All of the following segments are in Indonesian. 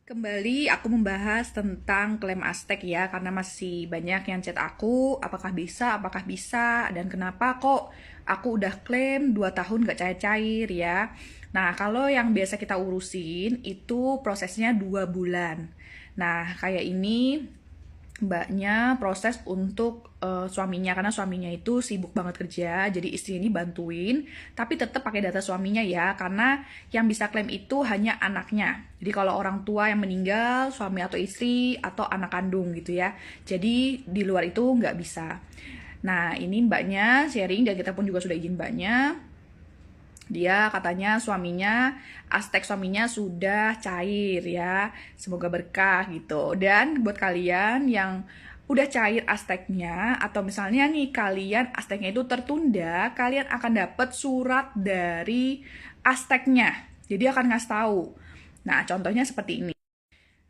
Kembali aku membahas tentang klaim Aztec ya, karena masih banyak yang chat aku, apakah bisa, dan kenapa kok aku udah klaim 2 tahun gak cair-cair ya. Nah, kalau yang biasa kita urusin itu prosesnya 2 bulan. Nah, kayak ini mbaknya proses untuk suaminya karena suaminya itu sibuk banget kerja, jadi istri ini bantuin tapi tetap pakai data suaminya ya, karena yang bisa klaim itu hanya anaknya. Jadi kalau orang tua yang meninggal, suami atau istri atau anak kandung gitu ya, jadi di luar itu nggak bisa. Nah, ini mbaknya sharing dan kita pun juga sudah izin mbaknya. Dia katanya Aztek suaminya sudah cair ya. Semoga berkah gitu. Dan buat kalian yang udah cair Azteknya, atau misalnya nih kalian Azteknya itu tertunda, kalian akan dapat surat dari Azteknya. Jadi akan ngasih tahu. Nah, contohnya seperti ini.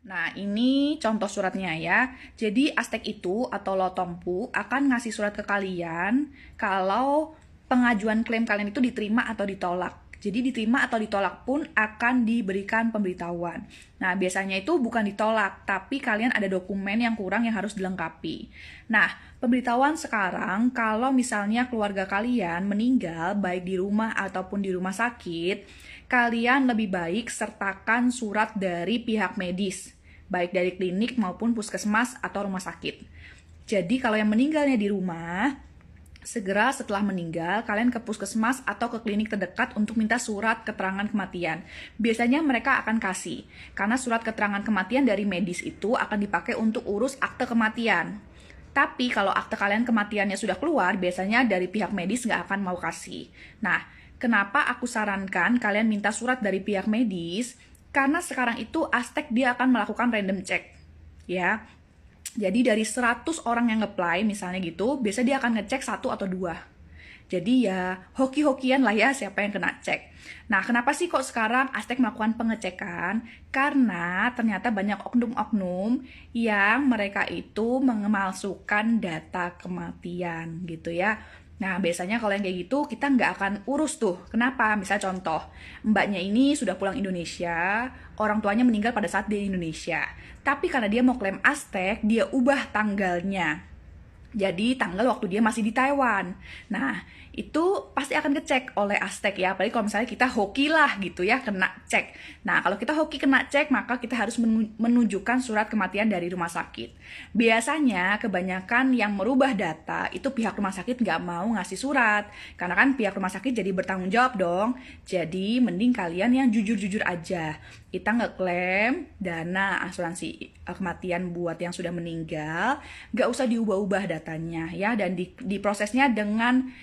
Nah, ini contoh suratnya ya. Jadi Aztek itu atau Lotompu akan ngasih surat ke kalian kalau pengajuan klaim kalian itu diterima atau ditolak. Jadi diterima atau ditolak pun akan diberikan pemberitahuan. Nah, biasanya itu bukan ditolak, tapi kalian ada dokumen yang kurang yang harus dilengkapi. Nah, pemberitahuan sekarang kalau misalnya keluarga kalian meninggal baik di rumah ataupun di rumah sakit, kalian lebih baik sertakan surat dari pihak medis, baik dari klinik maupun puskesmas atau rumah sakit. Jadi kalau yang meninggalnya di rumah, segera setelah meninggal, kalian ke puskesmas atau ke klinik terdekat untuk minta surat keterangan kematian. Biasanya mereka akan kasih, karena surat keterangan kematian dari medis itu akan dipakai untuk urus akte kematian. Tapi kalau akte kalian kematiannya sudah keluar, biasanya dari pihak medis nggak akan mau kasih. Nah, kenapa aku sarankan kalian minta surat dari pihak medis? Karena sekarang itu Aztek dia akan melakukan random check, ya. Jadi dari 100 orang yang nge-apply misalnya gitu, biasa dia akan ngecek 1 atau 2. Jadi ya hoki-hokian lah ya siapa yang kena cek. Nah, kenapa sih kok sekarang Aztek melakukan pengecekan? Karena ternyata banyak oknum-oknum yang mereka itu mengemalsukan data kematian gitu ya. Nah, biasanya kalau yang kayak gitu, kita nggak akan urus tuh. Kenapa? Misal contoh, mbaknya ini sudah pulang Indonesia, orang tuanya meninggal pada saat di Indonesia. Tapi karena dia mau klaim Aztek, dia ubah tanggalnya. Jadi tanggal waktu dia masih di Taiwan. Nah, itu pasti akan ngecek oleh Aztek ya. Apalagi kalau misalnya kita hoki lah gitu ya, kena cek. Nah, kalau kita hoki kena cek, maka kita harus menunjukkan surat kematian dari rumah sakit. Biasanya kebanyakan yang merubah data itu pihak rumah sakit nggak mau ngasih surat. Karena kan pihak rumah sakit jadi bertanggung jawab dong. Jadi mending kalian yang jujur-jujur aja. Kita ngeklaim dana asuransi kematian buat yang sudah meninggal, nggak usah diubah-ubah datanya ya, dan diprosesnya dengan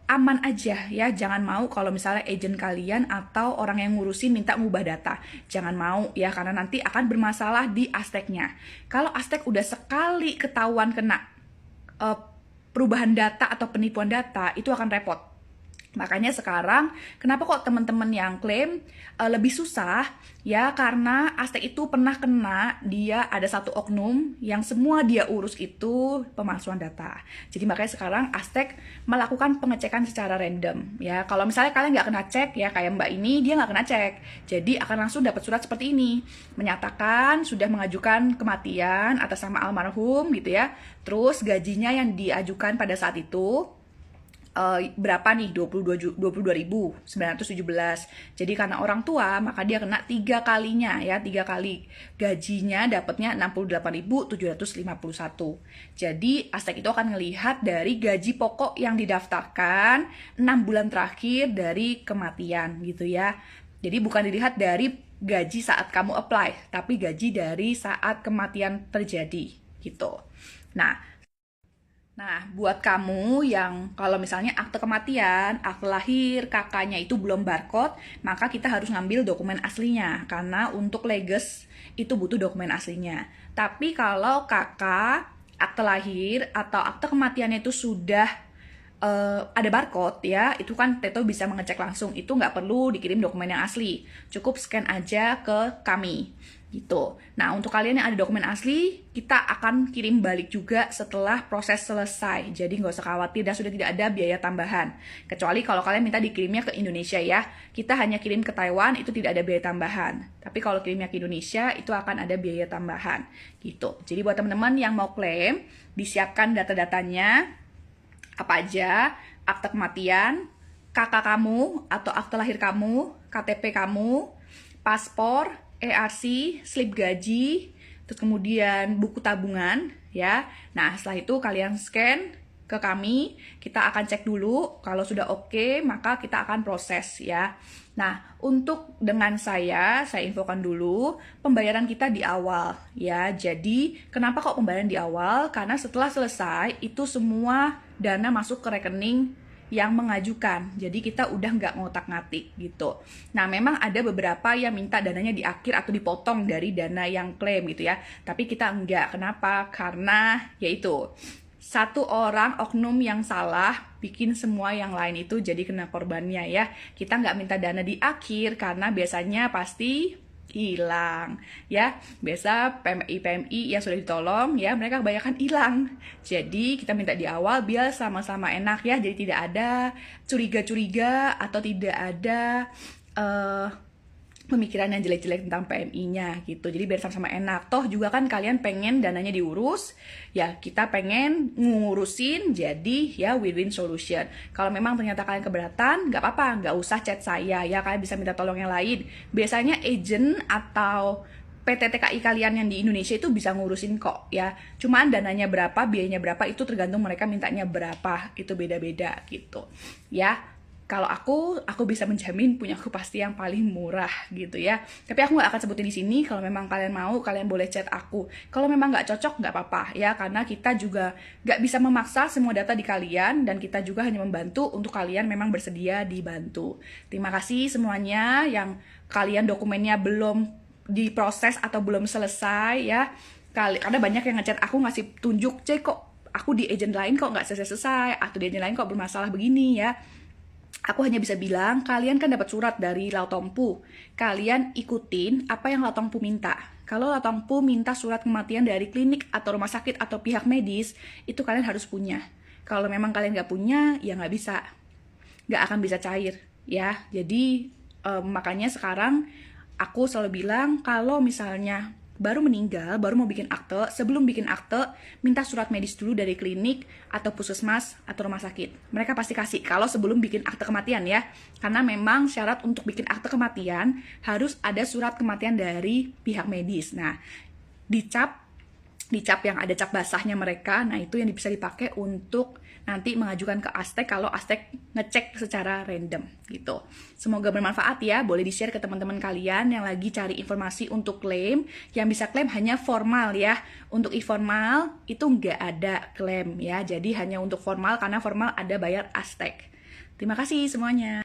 aman aja ya. Jangan mau kalau misalnya agent kalian atau orang yang ngurusin minta ngubah data, jangan mau ya, karena nanti akan bermasalah di Azteknya. Kalau Aztek udah sekali ketahuan kena perubahan data atau penipuan data, itu akan repot. Makanya sekarang kenapa kok teman-teman yang klaim lebih susah ya, karena Aztek itu pernah kena, dia ada satu oknum yang semua dia urus itu pemalsuan data. Jadi makanya sekarang Aztek melakukan pengecekan secara random ya. Kalau misalnya kalian nggak kena cek ya, kayak mbak ini dia nggak kena cek, jadi akan langsung dapat surat seperti ini menyatakan sudah mengajukan kematian atas nama almarhum gitu ya. Terus gajinya yang diajukan pada saat itu berapa nih, 22.917. Jadi karena orang tua maka dia kena 3 kalinya ya, 3 kali gajinya dapatnya 68.751. Jadi Aztek itu akan ngelihat dari gaji pokok yang didaftarkan 6 bulan terakhir dari kematian gitu ya. Jadi bukan dilihat dari gaji saat kamu apply, tapi gaji dari saat kematian terjadi gitu. Nah, buat kamu yang kalau misalnya akte kematian, akte lahir, kakaknya itu belum barcode, maka kita harus ngambil dokumen aslinya. Karena untuk leges itu butuh dokumen aslinya. Tapi kalau kakak, akte lahir, atau akte kematiannya itu sudah ada barcode ya, itu kan Teto bisa mengecek langsung, itu nggak perlu dikirim dokumen yang asli, cukup scan aja ke kami gitu. Nah, untuk kalian yang ada dokumen asli, kita akan kirim balik juga setelah proses selesai, jadi nggak usah khawatir dan sudah tidak ada biaya tambahan, kecuali kalau kalian minta dikirimnya ke Indonesia ya, kita hanya kirim ke Taiwan, itu tidak ada biaya tambahan, tapi kalau kirimnya ke Indonesia, itu akan ada biaya tambahan gitu. Jadi buat teman-teman yang mau klaim, disiapkan data-datanya, apa aja, akte kematian, kakak kamu atau akte lahir kamu, KTP kamu, paspor, ERC, slip gaji, terus kemudian buku tabungan ya. Nah, setelah itu kalian scan ke kami, kita akan cek dulu, kalau sudah oke, maka kita akan proses ya. Nah, untuk dengan saya infokan dulu, pembayaran kita di awal ya. Jadi, kenapa kok pembayaran di awal? Karena setelah selesai, itu semua dana masuk ke rekening yang mengajukan, jadi kita udah nggak ngotak-ngatik gitu. Nah, memang ada beberapa yang minta dananya di akhir atau dipotong dari dana yang klaim gitu ya, tapi kita enggak. Kenapa? Karena yaitu satu orang oknum yang salah bikin semua yang lain itu jadi kena korbannya ya. Kita nggak minta dana di akhir karena biasanya pasti hilang ya. Biasa PMI yang sudah ditolong ya, mereka kebanyakan hilang. Jadi kita minta di awal biar sama-sama enak ya. Jadi tidak ada curiga-curiga atau tidak ada pemikiran yang jelek-jelek tentang PMI-nya gitu. Jadi biar sama-sama enak. Toh juga kan kalian pengen dananya diurus, ya kita pengen ngurusin, jadi ya win-win solution. Kalau memang ternyata kalian keberatan, nggak apa-apa, nggak usah chat saya ya, kalian bisa minta tolong yang lain. Biasanya agent atau PT TKI kalian yang di Indonesia itu bisa ngurusin kok ya. Cuman dananya berapa, biayanya berapa, itu tergantung mereka mintanya berapa, itu beda-beda gitu ya. Kalau aku bisa menjamin punya aku pasti yang paling murah gitu ya. Tapi aku nggak akan sebutin di sini. Kalau memang kalian mau, kalian boleh chat aku. Kalau memang nggak cocok, nggak apa-apa ya. Karena kita juga nggak bisa memaksa semua data di kalian, dan kita juga hanya membantu untuk kalian memang bersedia dibantu. Terima kasih semuanya yang kalian dokumennya belum diproses atau belum selesai ya. Karena banyak yang ngechat aku ngasih tunjuk, "Cek kok aku di agent lain kok nggak selesai-selesai, atau di agent lain kok bermasalah begini ya." Aku hanya bisa bilang, kalian kan dapat surat dari Lautompu. Kalian ikutin apa yang Lautompu minta. Kalau Lautompu minta surat kematian dari klinik atau rumah sakit atau pihak medis, itu kalian harus punya. Kalau memang kalian nggak punya, ya nggak bisa. Nggak akan bisa cair, ya. Jadi, makanya sekarang aku selalu bilang, kalau misalnya baru meninggal, baru mau bikin akte, sebelum bikin akte, minta surat medis dulu dari klinik atau puskesmas atau rumah sakit. Mereka pasti kasih kalau sebelum bikin akte kematian ya. Karena memang syarat untuk bikin akte kematian harus ada surat kematian dari pihak medis. Nah, dicap yang ada cap basahnya mereka, nah itu yang bisa dipakai untuk nanti mengajukan ke Aztec kalau Aztec ngecek secara random gitu. Semoga bermanfaat ya, boleh di-share ke teman-teman kalian yang lagi cari informasi untuk klaim. Yang bisa klaim hanya formal ya, untuk informal itu nggak ada klaim ya, jadi hanya untuk formal, karena formal ada bayar Aztec. Terima kasih semuanya.